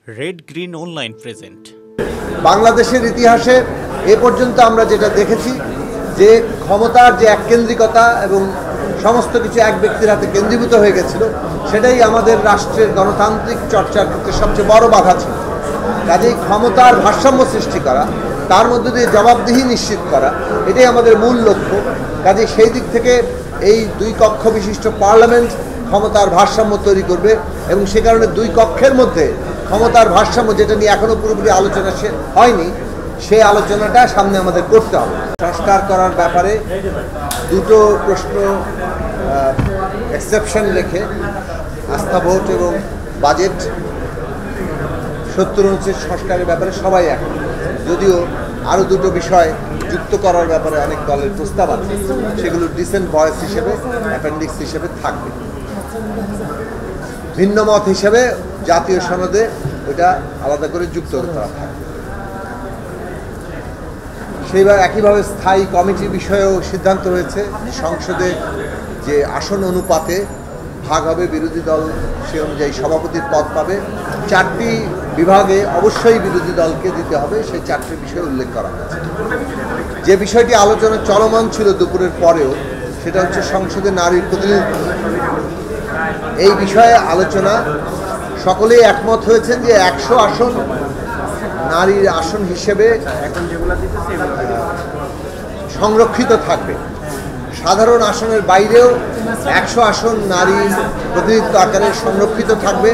Red green online present. বাংলাদেশের ইতিহাসে এ পর্যন্ত আমরা যেটা দেখেছি যে ক্ষমতার যে এককেন্দ্রিকতা এবং সমস্ত কিছু এক ব্যক্তির হাতে কেন্দ্রীভূত হয়ে গেছিল, সেটাই আমাদের রাষ্ট্রের গণতান্ত্রিক চর্চার ক্ষেত্রে সবচেয়ে বড় বাধা ছিল। কাজেই ক্ষমতার ভারসাম্য সৃষ্টি করা, তার মধ্যে দিয়ে জবাবদিহি নিশ্চিত করা, এটাই আমাদের মূল লক্ষ্য। কাজেই সেই দিক থেকে এই দুই কক্ষ বিশিষ্ট পার্লামেন্ট ক্ষমতার ভারসাম্য তৈরি করবে এবং সে কারণে দুই কক্ষের মধ্যে ক্ষমতার ভারসাম্য, যেটা নিয়ে এখনও পুরোপুরি আলোচনা হয়নি, সেই আলোচনাটা সামনে আমাদের করতে হবে। সংস্কার করার ব্যাপারে দুটো প্রশ্ন এক্সেপশন রেখে আস্থা ভোট এবং বাজেট 70 অনুচ্ছেদ সংস্কারের ব্যাপারে সবাই এখন, যদিও আরও দুটো বিষয় যুক্ত করার ব্যাপারে অনেক দলের প্রস্তাব আছে, সেগুলো ডিসেন্ট ভয়েস হিসেবে অ্যাপেন্ডিক্স হিসেবে থাকবে। ভিন্ন মত হিসেবে জাতীয় সনদে ওইটা আলাদা করে যুক্ত করা থাকবে। সেইভাবে একইভাবে স্থায়ী কমিটির বিষয়েও সিদ্ধান্ত হয়েছে, সংসদে যে আসন অনুপাতে ভাগ হবে, বিরোধী দল সে অনুযায়ী সভাপতির পদ পাবে। 4টি বিভাগে অবশ্যই বিরোধী দলকে দিতে হবে, সেই 4টি বিষয় উল্লেখ করা হয়েছে। যে বিষয়টি আলোচনা চলমান ছিল দুপুরের পরেও, সেটা হচ্ছে সংসদে নারীর প্রতিনিধিত্ব। এই বিষয়ে আলোচনা সকলেই একমত হয়েছেন যে 100 আসন নারীর আসন হিসেবে সংরক্ষিত থাকবে। সাধারণ আসনের বাইরেও 100 আসন নারী প্রতিনিধিত্ব আকারে সংরক্ষিত থাকবে।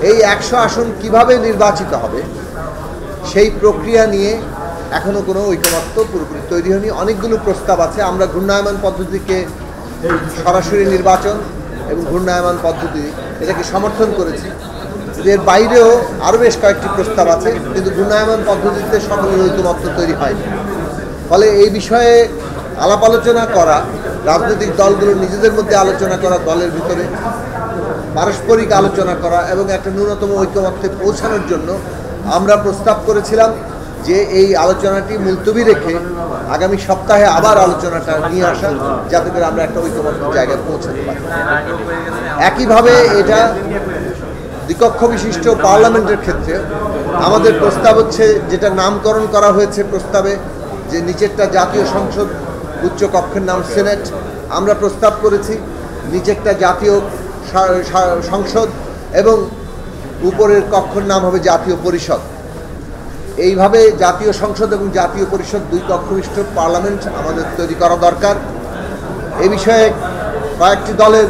এই 100 আসন কিভাবে নির্বাচিত হবে সেই প্রক্রিয়া নিয়ে এখনও কোনো ঐকমত্য পুরোপুরি তৈরি হয়নি। অনেকগুলো প্রস্তাব আছে। আমরা ঘূর্ণায়মান পদ্ধতিকে, সরাসরি নির্বাচন এবং ঘূর্ণায়মান পদ্ধতি, এটাকে সমর্থন করেছি। এর বাইরেও আরও বেশ কয়েকটি প্রস্তাব আছে, কিন্তু ঘূর্ণায়মান পদ্ধতিতে সকলের ঐকমত্য তৈরি হয়নি। ফলে এই বিষয়ে আলাপ আলোচনা করা, রাজনৈতিক দলগুলো নিজেদের মধ্যে আলোচনা করা, দলের ভিতরে পারস্পরিক আলোচনা করা এবং একটা ন্যূনতম ঐকমত্যে পৌঁছানোর জন্য আমরা প্রস্তাব করেছিলাম যে এই আলোচনাটি মুলতবি রেখে আগামী সপ্তাহে আবার আলোচনাটা নিয়ে আসা, যাতে করে আমরা একটা ঐকমত্যের জায়গায় পৌঁছাতে পারি। একইভাবে এটা দ্বিকক্ষ বিশিষ্ট পার্লামেন্টের ক্ষেত্রে আমাদের প্রস্তাব হচ্ছে, যেটা নামকরণ করা হয়েছে প্রস্তাবে, যে নিচেরটা জাতীয় সংসদ, উচ্চ কক্ষের নাম সিনেট। আমরা প্রস্তাব করেছি নিচেরটা জাতীয় সংসদ এবং উপরের কক্ষের নাম হবে জাতীয় পরিষদ। এইভাবে জাতীয় সংসদ এবং জাতীয় পরিষদ দুই কক্ষ বিশিষ্ট পার্লামেন্ট আমাদের তৈরি করা দরকার। এই বিষয়ে কয়েকটি দলের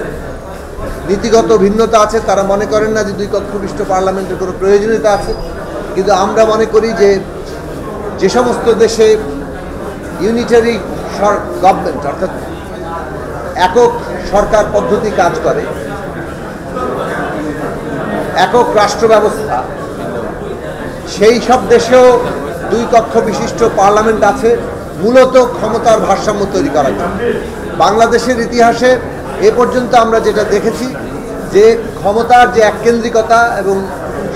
নীতিগত ভিন্নতা আছে, তারা মনে করেন না যে দুই কক্ষ বিশিষ্ট পার্লামেন্টের কোনো প্রয়োজনীয়তা আছে, কিন্তু আমরা মনে করি যে সমস্ত দেশে ইউনিটারি গভর্নমেন্ট, অর্থাৎ একক সরকার পদ্ধতি কাজ করে, একক রাষ্ট্র ব্যবস্থা, সেই সব দেশেও দুই কক্ষ বিশিষ্ট পার্লামেন্ট আছে মূলত ক্ষমতার ভারসাম্য তৈরি করার জন্য। বাংলাদেশের ইতিহাসে এ পর্যন্ত আমরা যেটা দেখেছি যে ক্ষমতার যে এককেন্দ্রিকতা এবং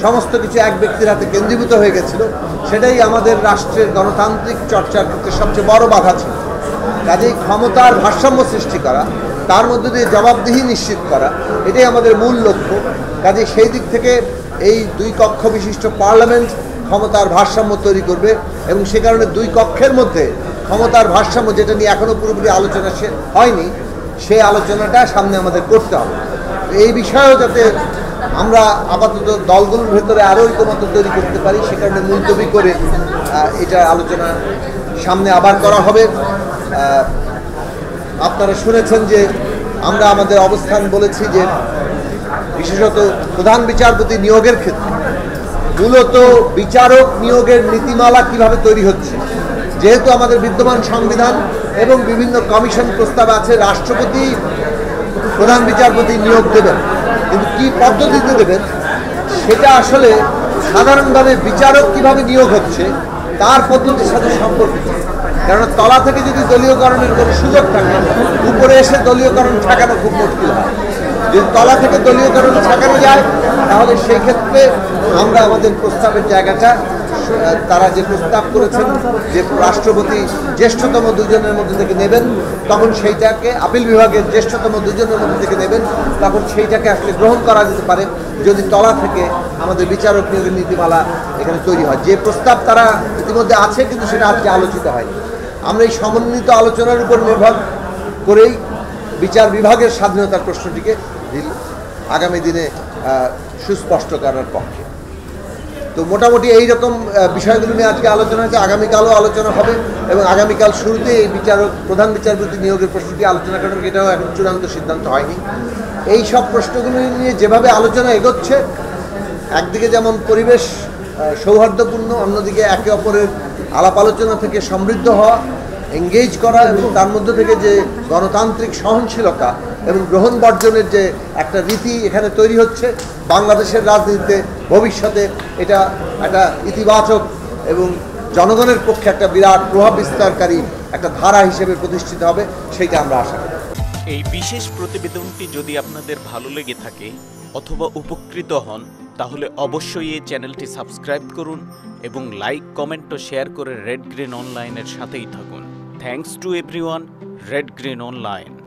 সমস্ত কিছু এক ব্যক্তির হাতে কেন্দ্রীভূত হয়ে গেছিল, সেটাই আমাদের রাষ্ট্রের গণতান্ত্রিক চর্চার ক্ষেত্রে সবচেয়ে বড় বাধা ছিল। কাজেই ক্ষমতার ভারসাম্য সৃষ্টি করা, তার মধ্যে দিয়ে জবাবদিহি নিশ্চিত করা, এটাই আমাদের মূল লক্ষ্য। কাজেই সেই দিক থেকে এই দুই কক্ষ বিশিষ্ট পার্লামেন্ট ক্ষমতার ভারসাম্য তৈরি করবে এবং সে কারণে দুই কক্ষের মধ্যে ক্ষমতার ভারসাম্য, যেটা নিয়ে এখনও পুরোপুরি আলোচনা হয়নি, সেই আলোচনাটা সামনে আমাদের করতে হবে। এই বিষয়েও যাতে আমরা আপাতত দলগুলোর ভেতরে আরও ঐকমত্য তৈরি করতে পারি, সে কারণে মুলতবি করে এটা আলোচনা সামনে আবার করা হবে। আপনারা শুনেছেন যে আমরা আমাদের অবস্থান বলেছি যে বিশেষত প্রধান বিচারপতি নিয়োগের ক্ষেত্রে মূলত বিচারক নিয়োগের নীতিমালা কিভাবে তৈরি হচ্ছে, যেহেতু আমাদের বিদ্যমান সংবিধান এবং বিভিন্ন কমিশন প্রস্তাব আছে, রাষ্ট্রপতি প্রধান বিচারপতি নিয়োগ দেবেন, কিন্তু কি পদ্ধতিতে দেবেন সেটা আসলে সাধারণভাবে বিচারক কিভাবে নিয়োগ হচ্ছে তার পদ্ধতির সাথে সম্পর্কিত। কারণ তলা থেকে যদি দলীয়করণের কোনো সুযোগ থাকে, উপরে এসে দলীয়করণ ঠেকানো খুব মুশকিল হয়। যদি তলা থেকে দলীয়করণ ঠেকানো যায়, তাহলে সেই ক্ষেত্রে আমরা আমাদের প্রস্তাবের জায়গাটা, তারা যে প্রস্তাব করেছেন যে রাষ্ট্রপতি জ্যেষ্ঠতম দুজনের মধ্যে থেকে নেবেন, তখন সেইটাকে আপিল বিভাগের জ্যেষ্ঠতম দুজনের মধ্যে থেকে নেবেন, তখন সেইটাকে আসলে গ্রহণ করা যেতে পারে যদি তলা থেকে আমাদের বিচারক নিয়োগের নীতিমালা এখানে তৈরি হয়। যে প্রস্তাব তারা ইতিমধ্যে আছে, কিন্তু সেটা আজকে আলোচিত হয়নি। আমরা এই সমন্বিত আলোচনার উপর নির্ভর করেই বিচার বিভাগের স্বাধীনতার প্রশ্নটিকে আগামী দিনে সুস্পষ্ট করার পক্ষে। তো মোটামুটি এই রকম বিষয়গুলো নিয়ে আজকে আলোচনা হয়েছে। আগামীকালও আলোচনা হবে এবং আগামীকাল শুরুতে এই প্রধান বিচারপতি নিয়োগের প্রশ্নটি আলোচনা করার, এটাও এখন চূড়ান্ত সিদ্ধান্ত হয়নি। এই সব প্রশ্নগুলো নিয়ে যেভাবে আলোচনা এগোচ্ছে, একদিকে যেমন পরিবেশ সৌহার্দ্যপূর্ণ, অন্যদিকে একে অপরের আলাপ আলোচনা থেকে সমৃদ্ধ হওয়া, এঙ্গেজ করা এবং তার মধ্যে থেকে যে গণতান্ত্রিক সহনশীলতা এবং গ্রহণ বর্জনের যে একটা রীতি এখানে তৈরি হচ্ছে, বাংলাদেশের রাজনীতিতে ভবিষ্যতে এটা একটা ইতিবাচক এবং জনগণের পক্ষে একটা বিরাট প্রভাব বিস্তারকারী একটা ধারা হিসেবে প্রতিষ্ঠিত হবে, সেইটা আমরা আশা করি। এই বিশেষ প্রতিবেদনটি যদি আপনাদের ভালো লেগে থাকে অথবা উপকৃত হন, তাহলে অবশ্যই এই চ্যানেলটি সাবস্ক্রাইব করুন এবং লাইক, কমেন্ট ও শেয়ার করে রেড গ্রিন অনলাইনের সাথেই থাকুন। Thanks to everyone, red green online.